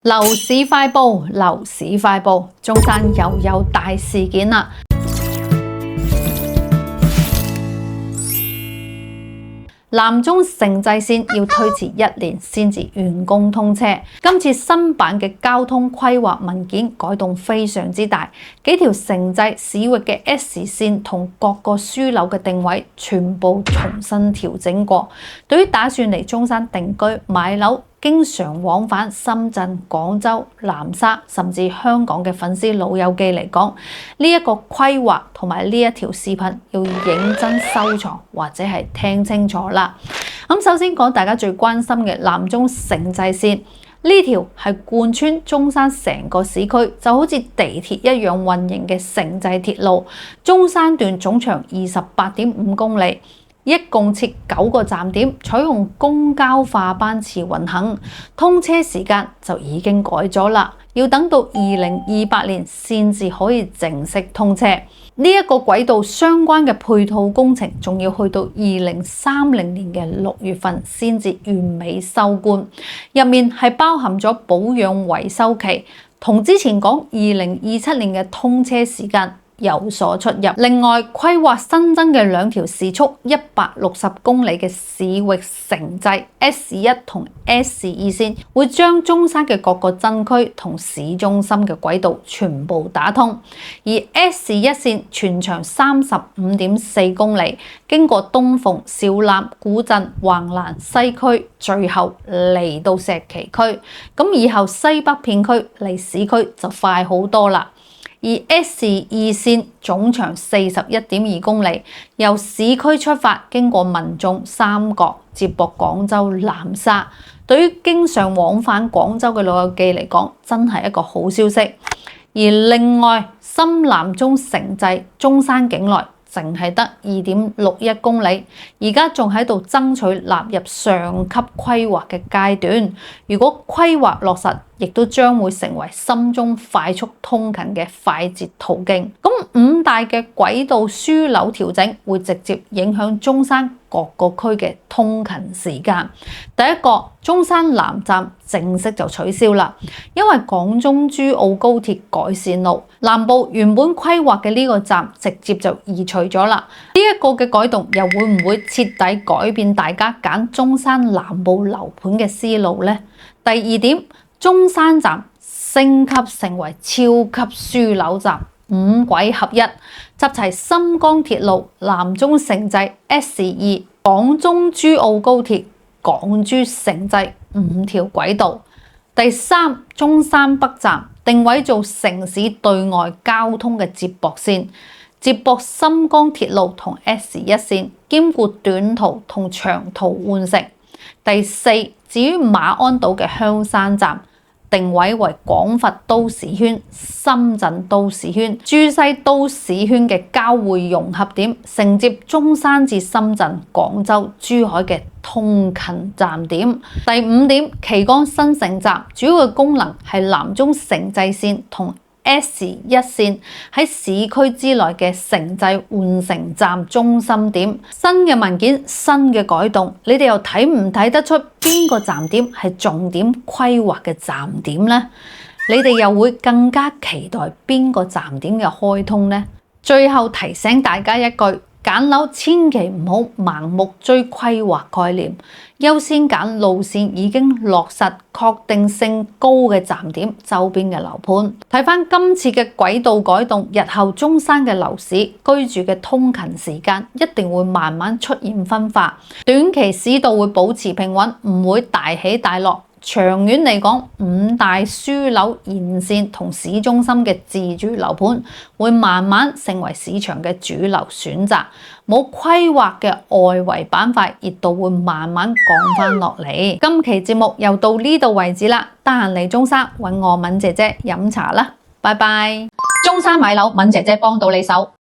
樓市快報，樓市快報，中山又有大事件啦！南中城際線要推遲1年先至完工通車。今次新版嘅交通規劃文件改動非常之大，幾條城際市域嘅 S 線同各個樞紐嘅定位全部重新調整過。對於打算嚟中山定居買樓，經常往返深圳、廣州、南沙甚至香港嘅粉絲老友記嚟講，呢一個規劃同埋呢一條視頻要認真收藏或者係聽清楚啦。咁首先講大家最關心嘅南中城際線，呢條係貫穿中山成個市區，就好似地鐵一樣運營嘅城際鐵路。中山段總長28.5公里。一共設9個站點，採用公交化班次運行，通車時間就已經改咗啦，要等到2028年先至可以正式通車。呢一個軌道相關嘅配套工程，仲要去到2030年嘅6月份先至完美收官，入面係包含咗保養維修期，同之前講2027年嘅通車時間有所出入。另外，規劃新增嘅2條時速160公里嘅市域城際 S1 同 S2 線，會將中山嘅各個鎮區同市中心嘅軌道全部打通。而 S1 線全長35.4公里，經過東鳳、兆南、古鎮、橫欄、西區，最後嚟到石岐區。咁以後西北片區離市區就快好多啦。而 S2 線總長41.2公里，由市區出發，經過民眾、三角，接駁廣州南沙。對於經常往返廣州嘅老友記嚟講，真係一個好消息。而另外，深南中城際中山境內淨係得2.61公里，而家仲喺度爭取納入上級規劃嘅階段。如果規劃落實，亦都將會成為深中快速通勤嘅快捷途徑。咁5大嘅軌道樞紐調整會直接影響中山各個區嘅通勤時間。第一個，中山南站正式就取消啦，因為港中珠澳高鐵改線路，南部原本規劃嘅呢個站直接就移除咗啦。呢一個嘅改動又會唔會徹底改變大家揀中山南部樓盤嘅思路呢？第二點，中山站升級成為超級樞紐站，5軌合一，集齊深江鐵路、南中城際 S2、港中珠澳高鐵、港珠城際5條軌道。第三，中山北站定位做城市對外交通嘅接駁線，接駁深江鐵路同 S1 線，兼顧短途同長途換乘。第四，至於馬鞍島嘅香山站，定位為廣佛都市圈、深圳都市圈、珠西都市圈嘅交匯融合點，承接中山至深圳、廣州、珠海嘅通勤站點。第五點，旗杆新城站主要嘅功能係南中城際線同S1 線喺市區之內嘅城際換乘站中心點。新嘅文件、新嘅改動，你哋又睇唔睇得出邊個站點係重點規劃嘅站點呢？你哋又會更加期待邊個站點嘅開通呢？最後提醒大家一句，揀樓千祈唔好盲目追規劃概念，優先揀路線已經落實、確定性高嘅站點周邊嘅樓盤。睇返今次嘅軌道改動，日後中山嘅樓市居住嘅通勤時間一定會慢慢出現分化，短期市道會保持平穩，唔會大起大落。長遠嚟講，5大樞紐沿線同市中心嘅自住樓盤會慢慢成為市場嘅主流選擇。冇規劃嘅外圍板塊熱度會慢慢降返落嚟。今期節目又到呢度為止啦，得閒嚟中山揾我敏姐姐飲茶啦，拜拜。中山買樓，敏姐姐幫到你手。